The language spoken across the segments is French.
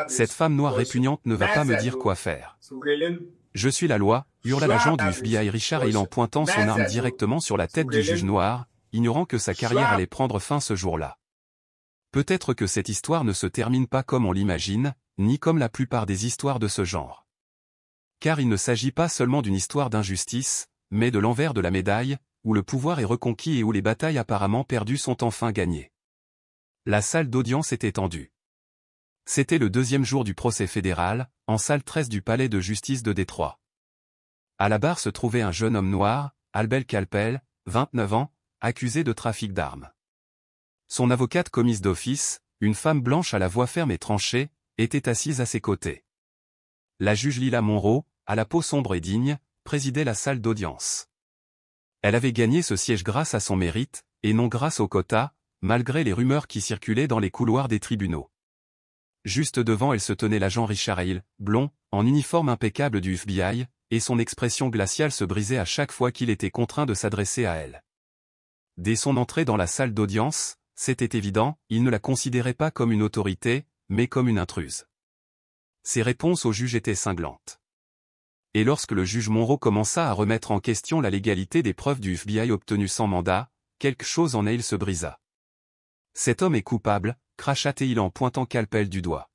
Cette femme noire répugnante ne va pas me dire quoi faire. Je suis la loi, hurla l'agent du FBI Richard Hale en pointant son arme directement sur la tête du juge noir, ignorant que sa carrière allait prendre fin ce jour-là. Peut-être que cette histoire ne se termine pas comme on l'imagine, ni comme la plupart des histoires de ce genre. Car il ne s'agit pas seulement d'une histoire d'injustice, mais de l'envers de la médaille, où le pouvoir est reconquis et où les batailles apparemment perdues sont enfin gagnées. La salle d'audience était tendue. C'était le deuxième jour du procès fédéral, en salle 13 du palais de justice de Détroit. À la barre se trouvait un jeune homme noir, Albel Calpel, 29 ans, accusé de trafic d'armes. Son avocate commise d'office, une femme blanche à la voix ferme et tranchée, était assise à ses côtés. La juge Lila Monroe, à la peau sombre et digne, présidait la salle d'audience. Elle avait gagné ce siège grâce à son mérite, et non grâce au quota, malgré les rumeurs qui circulaient dans les couloirs des tribunaux. Juste devant elle se tenait l'agent Richard Hale, blond, en uniforme impeccable du FBI, et son expression glaciale se brisait à chaque fois qu'il était contraint de s'adresser à elle. Dès son entrée dans la salle d'audience, c'était évident, il ne la considérait pas comme une autorité, mais comme une intruse. Ses réponses au juge étaient cinglantes. Et lorsque le juge Monroe commença à remettre en question la légalité des preuves du FBI obtenues sans mandat, quelque chose en Hale se brisa. Cet homme est coupable, cracha-t-il en pointant Calpel du doigt.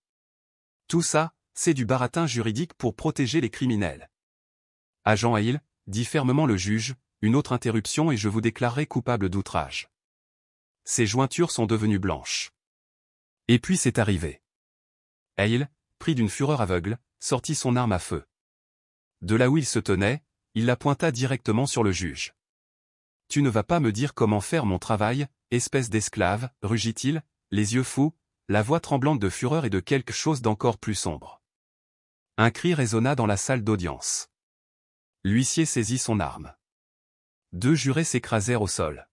Tout ça, c'est du baratin juridique pour protéger les criminels. Agent Hale, dit fermement le juge, une autre interruption et je vous déclarerai coupable d'outrage. Ses jointures sont devenues blanches. Et puis c'est arrivé. Hale, pris d'une fureur aveugle, sortit son arme à feu. De là où il se tenait, il la pointa directement sur le juge. « Tu ne vas pas me dire comment faire mon travail, espèce d'esclave, rugit-il, les yeux fous, la voix tremblante de fureur et de quelque chose d'encore plus sombre. Un cri résonna dans la salle d'audience. L'huissier saisit son arme. Deux jurés s'écrasèrent au sol.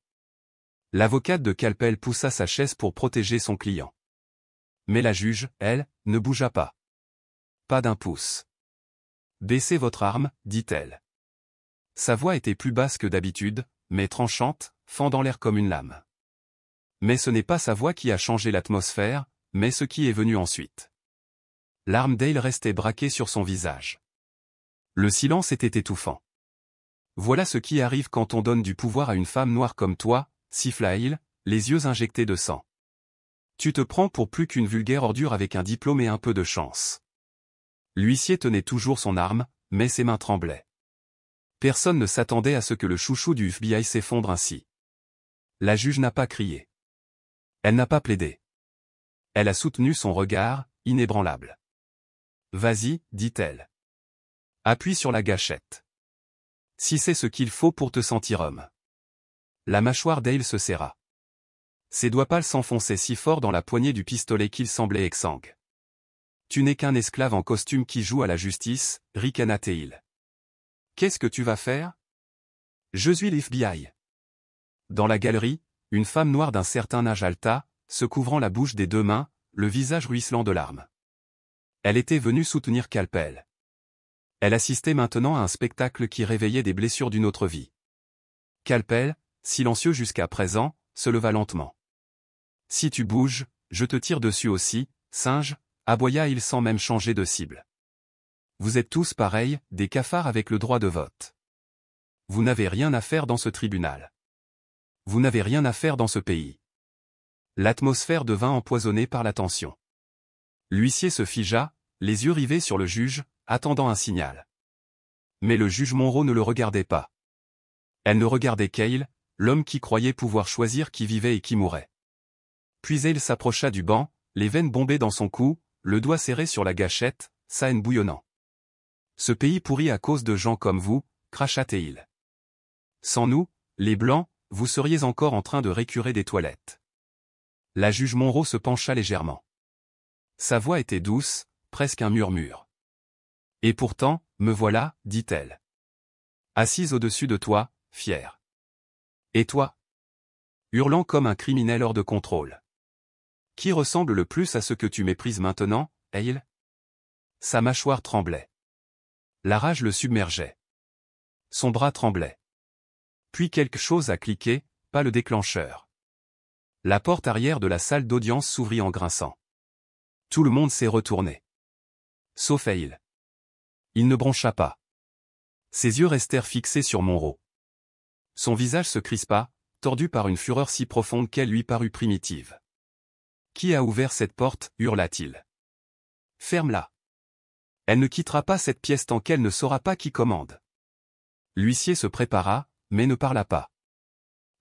L'avocate de Calpel poussa sa chaise pour protéger son client. Mais la juge, elle, ne bougea pas. Pas d'un pouce. « Baissez votre arme, dit-elle. » Sa voix était plus basse que d'habitude, mais tranchante, fendant l'air comme une lame. Mais ce n'est pas sa voix qui a changé l'atmosphère, mais ce qui est venu ensuite. L'arme d'Hale restait braquée sur son visage. Le silence était étouffant. Voilà ce qui arrive quand on donne du pouvoir à une femme noire comme toi, siffla Hale, les yeux injectés de sang. Tu te prends pour plus qu'une vulgaire ordure avec un diplôme et un peu de chance. L'huissier tenait toujours son arme, mais ses mains tremblaient. Personne ne s'attendait à ce que le chouchou du FBI s'effondre ainsi. La juge n'a pas crié. Elle n'a pas plaidé. Elle a soutenu son regard, inébranlable. « Vas-y, dit-elle. Appuie sur la gâchette. Si c'est ce qu'il faut pour te sentir homme. » La mâchoire d'Hale se serra. Ses doigts pâles s'enfonçaient si fort dans la poignée du pistolet qu'il semblait exsangue. « Tu n'es qu'un esclave en costume qui joue à la justice, ricana-t-il. Qu'est-ce que tu vas faire? Je suis l'FBI. » Dans la galerie, une femme noire d'un certain âge halta, se couvrant la bouche des deux mains, le visage ruisselant de larmes. Elle était venue soutenir Calpel. Elle assistait maintenant à un spectacle qui réveillait des blessures d'une autre vie. Calpel, silencieux jusqu'à présent, se leva lentement. « Si tu bouges, je te tire dessus aussi, singe !» aboya-il sans même changer de cible. « Vous êtes tous pareils, des cafards avec le droit de vote. Vous n'avez rien à faire dans ce tribunal. Vous n'avez rien à faire dans ce pays. » L'atmosphère devint empoisonnée par la tension. L'huissier se figea, les yeux rivés sur le juge, attendant un signal. Mais le juge Monroe ne le regardait pas. Elle ne regardait qu'Hale, l'homme qui croyait pouvoir choisir qui vivait et qui mourait. Puis Hale s'approcha du banc, les veines bombées dans son cou, le doigt serré sur la gâchette, sa haine bouillonnant. « Ce pays pourrit à cause de gens comme vous, » cracha-t-il. « Sans nous, les Blancs, vous seriez encore en train de récurer des toilettes. » La juge Monroe se pencha légèrement. Sa voix était douce, presque un murmure. « Et pourtant, me voilà, dit-elle. Assise au-dessus de toi, fière. Et toi ?» Hurlant comme un criminel hors de contrôle. « Qui ressemble le plus à ce que tu méprises maintenant, Hale ?» Sa mâchoire tremblait. La rage le submergeait. Son bras tremblait. Puis quelque chose a cliqué, pas le déclencheur. La porte arrière de la salle d'audience s'ouvrit en grinçant. Tout le monde s'est retourné. Sauf Hale. Il ne broncha pas. Ses yeux restèrent fixés sur Monroe. Son visage se crispa, tordu par une fureur si profonde qu'elle lui parut primitive. « Qui a ouvert cette porte » hurla-t-il. « Ferme-la. Elle ne quittera pas cette pièce tant qu'elle ne saura pas qui commande. » L'huissier se prépara, mais ne parla pas.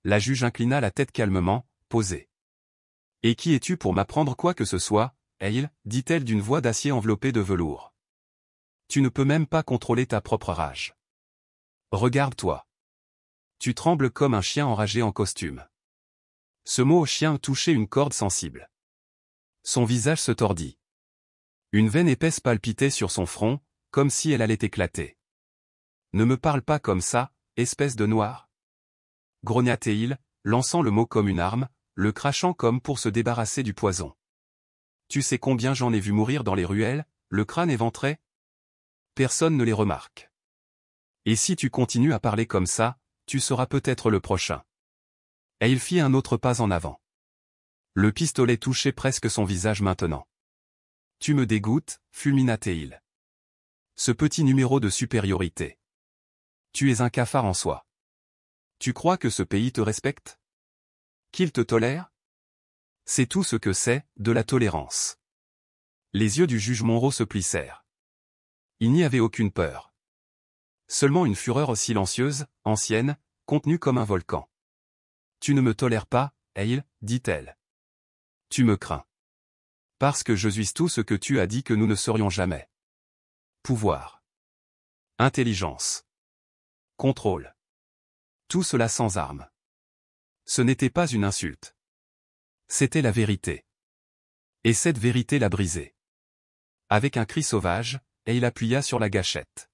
La juge inclina la tête calmement, posée. « Et qui es-tu pour m'apprendre quoi que ce soit, Hale » dit-elle d'une voix d'acier enveloppée de velours. « Tu ne peux même pas contrôler ta propre rage. Regarde-toi. Tu trembles comme un chien enragé en costume. » Ce mot « chien » touchait une corde sensible. Son visage se tordit. Une veine épaisse palpitait sur son front, comme si elle allait éclater. « Ne me parle pas comme ça, espèce de noir. » grogna-t-il, lançant le mot comme une arme, le crachant comme pour se débarrasser du poison. « Tu sais combien j'en ai vu mourir dans les ruelles, le crâne éventré? Personne ne les remarque. Et si tu continues à parler comme ça, tu seras peut-être le prochain. » Et il fit un autre pas en avant. Le pistolet touchait presque son visage maintenant. « Tu me dégoûtes, fulmina-t-il. Ce petit numéro de supériorité. Tu es un cafard en soi. Tu crois que ce pays te respecte? Qu'il te tolère? C'est tout ce que c'est, de la tolérance. » Les yeux du juge Monroe se plissèrent. Il n'y avait aucune peur. Seulement une fureur silencieuse, ancienne, contenue comme un volcan. « Tu ne me tolères pas, Hale, dit-elle. Tu me crains. Parce que je suis tout ce que tu as dit que nous ne serions jamais. Pouvoir. Intelligence. Contrôle. Tout cela sans armes. Ce n'était pas une insulte. C'était la vérité. Et cette vérité l'a brisé. Avec un cri sauvage, Hale appuya sur la gâchette.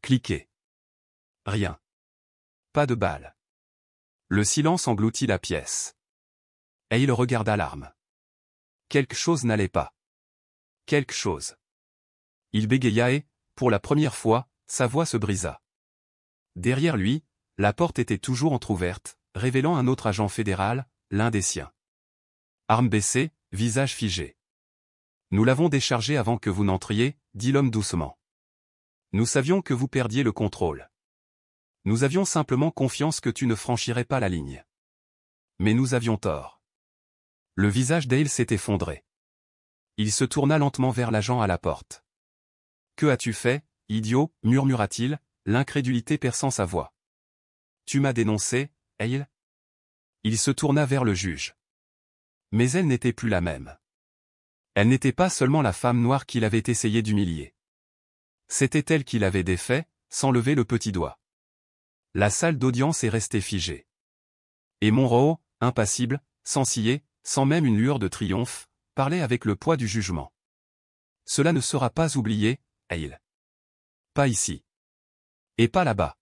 Cliquez. Rien. Pas de balle. Le silence engloutit la pièce. Hale regarda l'arme. Quelque chose n'allait pas. Quelque chose. Il bégaya et, pour la première fois, sa voix se brisa. Derrière lui, la porte était toujours entr'ouverte, révélant un autre agent fédéral, l'un des siens. Arme baissée, visage figé. « Nous l'avons déchargé avant que vous n'entriez, » dit l'homme doucement. « Nous savions que vous perdiez le contrôle. Nous avions simplement confiance que tu ne franchirais pas la ligne. Mais nous avions tort. » Le visage d'Hale s'est effondré. Il se tourna lentement vers l'agent à la porte. « Que as-tu fait, idiot » murmura-t-il, l'incrédulité perçant sa voix. « Tu m'as dénoncé, Hale ?» Il se tourna vers le juge. Mais elle n'était plus la même. Elle n'était pas seulement la femme noire qu'il avait essayé d'humilier. C'était elle qui l'avait défait, sans lever le petit doigt. La salle d'audience est restée figée. Et Monroe, impassible, sans ciller, sans même une lueur de triomphe, parlait avec le poids du jugement. « Cela ne sera pas oublié, Hale. Pas ici. Et pas là-bas. »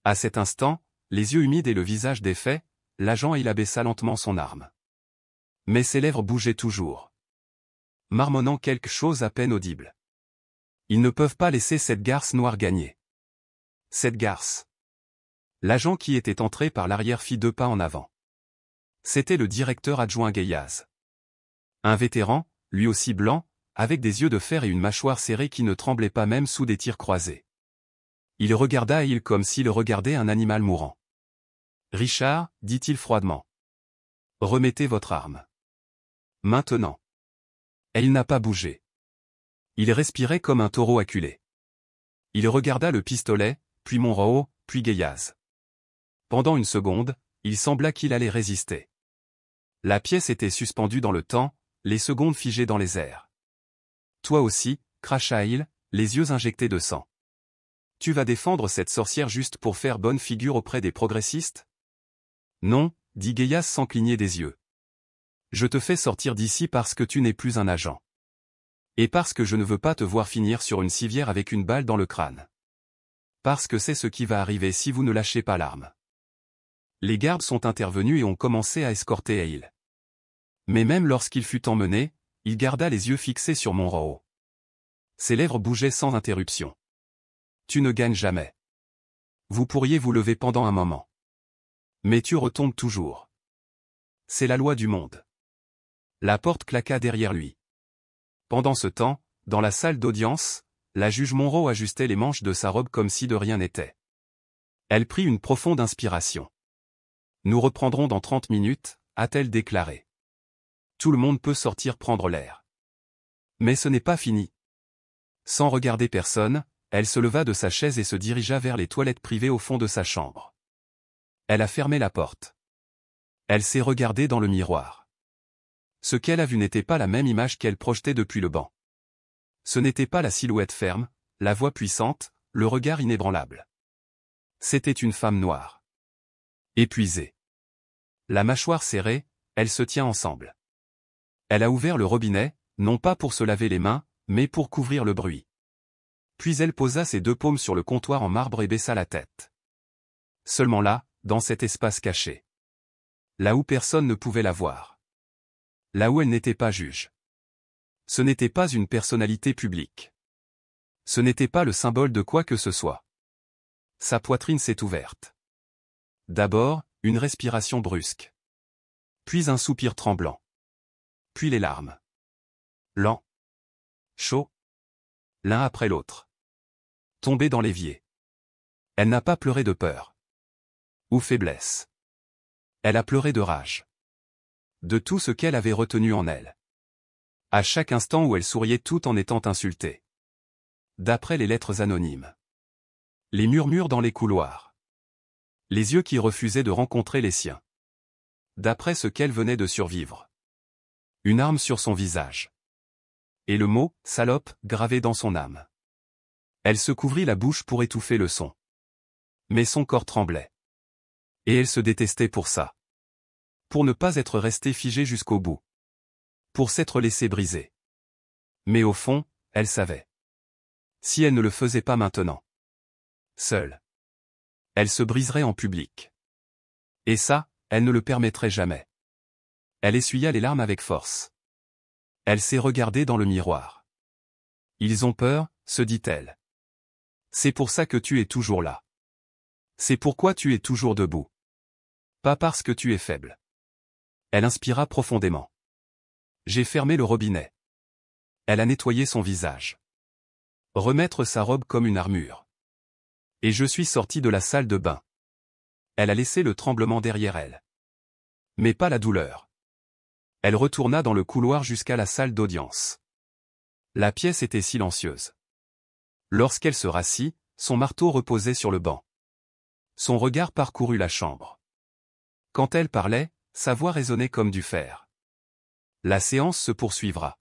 À cet instant, les yeux humides et le visage défait, l'agent Hale abaissa lentement son arme. Mais ses lèvres bougeaient toujours. Marmonnant quelque chose à peine audible. Ils ne peuvent pas laisser cette garce noire gagner. Cette garce. L'agent qui était entré par l'arrière fit 2 pas en avant. C'était le directeur adjoint Gayaz. Un vétéran, lui aussi blanc, avec des yeux de fer et une mâchoire serrée qui ne tremblait pas même sous des tirs croisés. Il regarda Hale comme s'il regardait un animal mourant. « Richard, dit-il froidement. Remettez votre arme. Maintenant. » Elle n'a pas bougé. Il respirait comme un taureau acculé. Il regarda le pistolet, puis Monroe, puis Gayaz. Pendant une seconde, il sembla qu'il allait résister. La pièce était suspendue dans le temps, les secondes figées dans les airs. « Toi aussi, » cracha Hale, les yeux injectés de sang. « Tu vas défendre cette sorcière juste pour faire bonne figure auprès des progressistes? » « Non, » dit Gayaz sans cligner des yeux. « Je te fais sortir d'ici parce que tu n'es plus un agent. Et parce que je ne veux pas te voir finir sur une civière avec une balle dans le crâne. Parce que c'est ce qui va arriver si vous ne lâchez pas l'arme. » Les gardes sont intervenus et ont commencé à escorter Hale. Mais même lorsqu'il fut emmené, il garda les yeux fixés sur Monroe. Ses lèvres bougeaient sans interruption. « Tu ne gagnes jamais. Vous pourriez vous lever pendant un moment. Mais tu retombes toujours. C'est la loi du monde. » La porte claqua derrière lui. Pendant ce temps, dans la salle d'audience, la juge Monroe ajustait les manches de sa robe comme si de rien n'était. Elle prit une profonde inspiration. « Nous reprendrons dans 30 minutes, a-t-elle déclaré. Tout le monde peut sortir prendre l'air. Mais ce n'est pas fini. Sans regarder personne, elle se leva de sa chaise et se dirigea vers les toilettes privées au fond de sa chambre. Elle a fermé la porte. Elle s'est regardée dans le miroir. Ce qu'elle a vu n'était pas la même image qu'elle projetait depuis le banc. Ce n'était pas la silhouette ferme, la voix puissante, le regard inébranlable. C'était une femme noire. Épuisée. La mâchoire serrée, elle se tient ensemble. Elle a ouvert le robinet, non pas pour se laver les mains, mais pour couvrir le bruit. Puis elle posa ses deux paumes sur le comptoir en marbre et baissa la tête. Seulement là, dans cet espace caché. Là où personne ne pouvait la voir. Là où elle n'était pas juge. Ce n'était pas une personnalité publique. Ce n'était pas le symbole de quoi que ce soit. Sa poitrine s'est ouverte. D'abord, une respiration brusque. Puis un soupir tremblant. Puis les larmes. Lent. Chaud. L'un après l'autre. Tombé dans l'évier. Elle n'a pas pleuré de peur. Ou faiblesse. Elle a pleuré de rage. De tout ce qu'elle avait retenu en elle. À chaque instant où elle souriait tout en étant insultée. D'après les lettres anonymes. Les murmures dans les couloirs. Les yeux qui refusaient de rencontrer les siens. D'après ce qu'elle venait de survivre. Une arme sur son visage. Et le mot « salope » gravé dans son âme. Elle se couvrit la bouche pour étouffer le son. Mais son corps tremblait. Et elle se détestait pour ça. Pour ne pas être restée figée jusqu'au bout. Pour s'être laissée briser. Mais au fond, elle savait. Si elle ne le faisait pas maintenant. Seule. Elle se briserait en public. Et ça, elle ne le permettrait jamais. Elle essuya les larmes avec force. Elle s'est regardée dans le miroir. Ils ont peur, se dit-elle. C'est pour ça que tu es toujours là. C'est pourquoi tu es toujours debout. Pas parce que tu es faible. Elle inspira profondément. J'ai fermé le robinet. Elle a nettoyé son visage. Remettre sa robe comme une armure. Et je suis sortie de la salle de bain. Elle a laissé le tremblement derrière elle. Mais pas la douleur. Elle retourna dans le couloir jusqu'à la salle d'audience. La pièce était silencieuse. Lorsqu'elle se rassit, son marteau reposait sur le banc. Son regard parcourut la chambre. Quand elle parlait, sa voix résonnait comme du fer. La séance se poursuivra.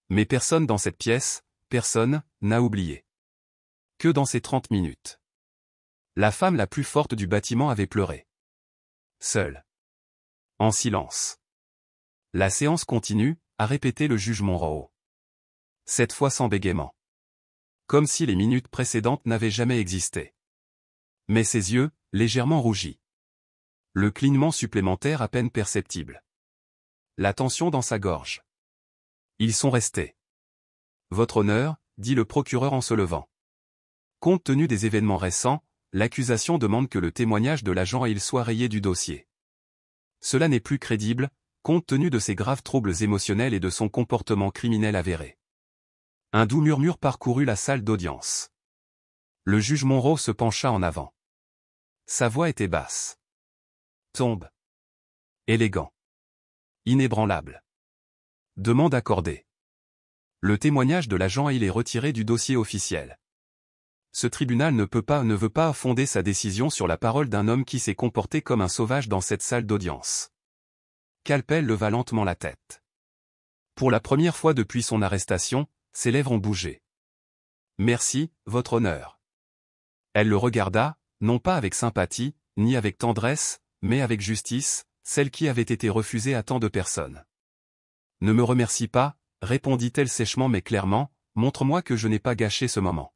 Mais personne dans cette pièce, personne, n'a oublié. Que dans ces 30 minutes. La femme la plus forte du bâtiment avait pleuré. Seule. En silence. La séance continue, a répété le juge Monroe. Cette fois sans bégaiement. Comme si les minutes précédentes n'avaient jamais existé. Mais ses yeux, légèrement rougis. Le clignement supplémentaire à peine perceptible. La tension dans sa gorge. Ils sont restés. Votre honneur, dit le procureur en se levant. Compte tenu des événements récents, l'accusation demande que le témoignage de l'agent Hill soit rayé du dossier. Cela n'est plus crédible, compte tenu de ses graves troubles émotionnels et de son comportement criminel avéré. Un doux murmure parcourut la salle d'audience. Le juge Monroe se pencha en avant. Sa voix était basse. Tombe. Élégant. Inébranlable. Demande accordée. Le témoignage de l'agent Hill est retiré du dossier officiel. Ce tribunal ne veut pas fonder sa décision sur la parole d'un homme qui s'est comporté comme un sauvage dans cette salle d'audience. Calpel leva lentement la tête. Pour la première fois depuis son arrestation, ses lèvres ont bougé. Merci, votre honneur. Elle le regarda, non pas avec sympathie, ni avec tendresse, mais avec justice, celle qui avait été refusée à tant de personnes. Ne me remercie pas, répondit-elle sèchement mais clairement, montre-moi que je n'ai pas gâché ce moment.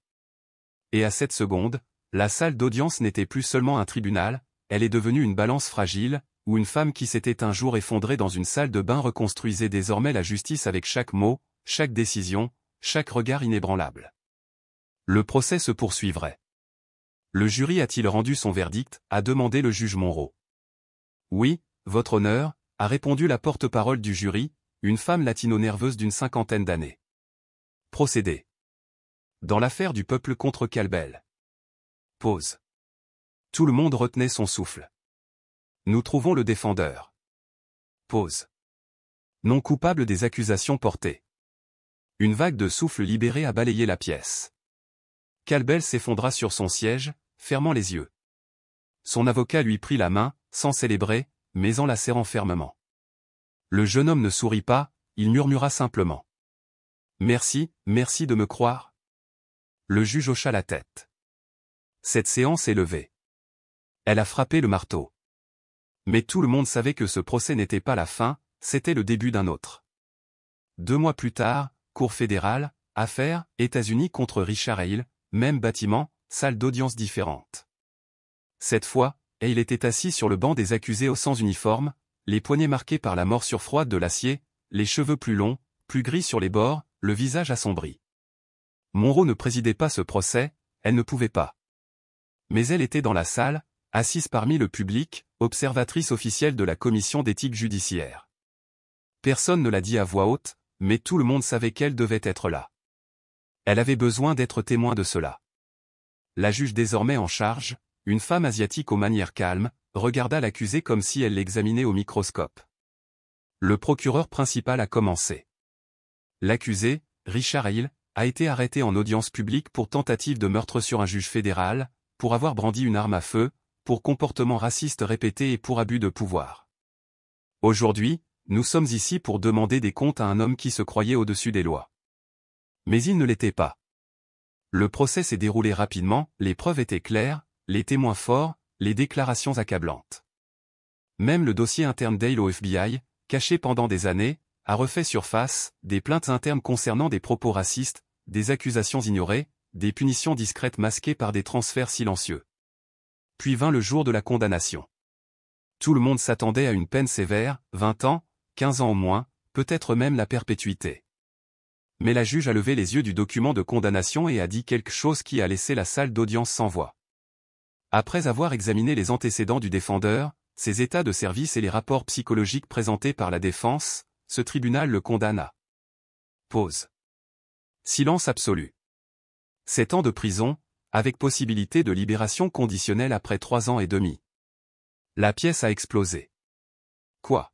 Et à cette seconde, la salle d'audience n'était plus seulement un tribunal, elle est devenue une balance fragile, où une femme qui s'était un jour effondrée dans une salle de bain reconstruisait désormais la justice avec chaque mot, chaque décision, chaque regard inébranlable. Le procès se poursuivrait. Le jury a-t-il rendu son verdict, a demandé le juge Monroe. Oui, votre honneur, a répondu la porte-parole du jury, une femme latino-nerveuse d'une 50aine d'années. Procédé. Dans l'affaire du peuple contre Kalbel. Pause. Tout le monde retenait son souffle. Nous trouvons le défendeur. Pause. Non coupable des accusations portées. Une vague de souffle libéré a balayé la pièce. Kalbel s'effondra sur son siège, fermant les yeux. Son avocat lui prit la main, sans célébrer, mais en la serrant fermement. Le jeune homme ne sourit pas, il murmura simplement. « Merci, merci de me croire. » Le juge hocha la tête. Cette séance est levée. Elle a frappé le marteau. Mais tout le monde savait que ce procès n'était pas la fin, c'était le début d'un autre. 2 mois plus tard, Cour fédérale, affaire, États-Unis contre Richard Hale, même bâtiment, salle d'audience différente. Cette fois, Hale était assis sur le banc des accusés au sans uniforme, les poignets marqués par la morsure froide de l'acier, les cheveux plus longs, plus gris sur les bords, le visage assombri. Monroe ne présidait pas ce procès, elle ne pouvait pas. Mais elle était dans la salle, assise parmi le public, observatrice officielle de la commission d'éthique judiciaire. Personne ne l'a dit à voix haute, mais tout le monde savait qu'elle devait être là. Elle avait besoin d'être témoin de cela. La juge désormais en charge, une femme asiatique aux manières calmes, regarda l'accusé comme si elle l'examinait au microscope. Le procureur principal a commencé. L'accusé, Richard Hale, a été arrêté en audience publique pour tentative de meurtre sur un juge fédéral, pour avoir brandi une arme à feu, pour comportement raciste répété et pour abus de pouvoir. Aujourd'hui, nous sommes ici pour demander des comptes à un homme qui se croyait au-dessus des lois. Mais il ne l'était pas. Le procès s'est déroulé rapidement, les preuves étaient claires, les témoins forts, les déclarations accablantes. Même le dossier interne d'Hale au FBI, caché pendant des années, a refait surface, des plaintes internes concernant des propos racistes, des accusations ignorées, des punitions discrètes masquées par des transferts silencieux. Puis vint le jour de la condamnation. Tout le monde s'attendait à une peine sévère, 20 ans, 15 ans au moins, peut-être même la perpétuité. Mais la juge a levé les yeux du document de condamnation et a dit quelque chose qui a laissé la salle d'audience sans voix. Après avoir examiné les antécédents du défendeur, ses états de service et les rapports psychologiques présentés par la défense, ce tribunal le condamne à. Pause. Silence absolu. 7 ans de prison, avec possibilité de libération conditionnelle après 3 ans et demi. La pièce a explosé. Quoi?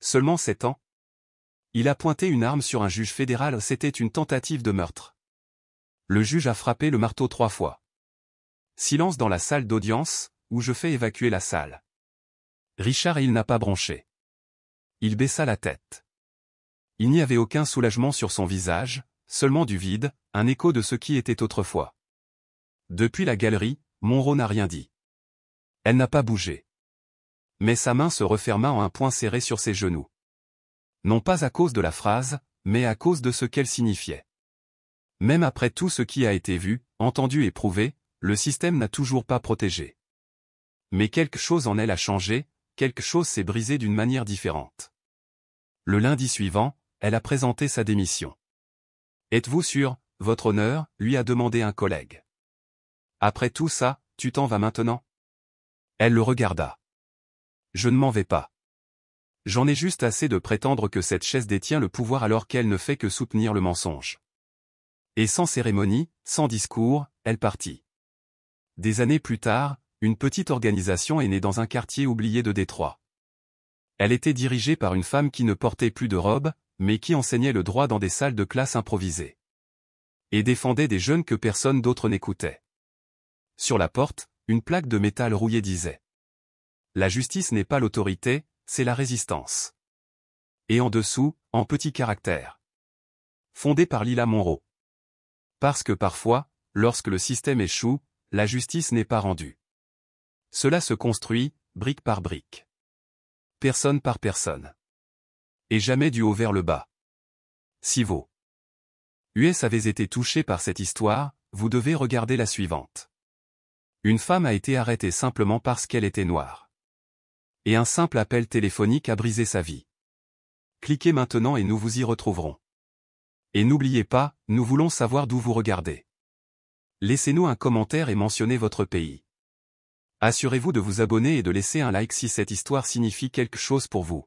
Seulement 7 ans? Il a pointé une arme sur un juge fédéral, c'était une tentative de meurtre. Le juge a frappé le marteau 3 fois. Silence dans la salle d'audience, où je fais évacuer la salle. Richard Hale n'a pas bronché. Il baissa la tête. Il n'y avait aucun soulagement sur son visage, seulement du vide, un écho de ce qui était autrefois. Depuis la galerie, Monroe n'a rien dit. Elle n'a pas bougé. Mais sa main se referma en un poing serré sur ses genoux. Non pas à cause de la phrase, mais à cause de ce qu'elle signifiait. Même après tout ce qui a été vu, entendu et prouvé, le système n'a toujours pas protégé. Mais quelque chose en elle a changé, quelque chose s'est brisé d'une manière différente. Le lundi suivant, elle a présenté sa démission. « Êtes-vous sûr, votre honneur ?» lui a demandé un collègue. « Après tout ça, tu t'en vas maintenant ?» Elle le regarda. « Je ne m'en vais pas. J'en ai juste assez de prétendre que cette chaise détient le pouvoir alors qu'elle ne fait que soutenir le mensonge. » Et sans cérémonie, sans discours, elle partit. Des années plus tard, une petite organisation est née dans un quartier oublié de Détroit. Elle était dirigée par une femme qui ne portait plus de robe, mais qui enseignait le droit dans des salles de classe improvisées. Et défendait des jeunes que personne d'autre n'écoutait. Sur la porte, une plaque de métal rouillé disait « La justice n'est pas l'autorité, c'est la résistance. » Et en dessous, en petits caractères. Fondée par Lila Monroe. Parce que parfois, lorsque le système échoue, la justice n'est pas rendue. Cela se construit, brique par brique. Personne par personne. Et jamais du haut vers le bas. Si vos US avez été touchés par cette histoire, vous devez regarder la suivante. Une femme a été arrêtée simplement parce qu'elle était noire. Et un simple appel téléphonique a brisé sa vie. Cliquez maintenant et nous vous y retrouverons. Et n'oubliez pas, nous voulons savoir d'où vous regardez. Laissez-nous un commentaire et mentionnez votre pays. Assurez-vous de vous abonner et de laisser un like si cette histoire signifie quelque chose pour vous.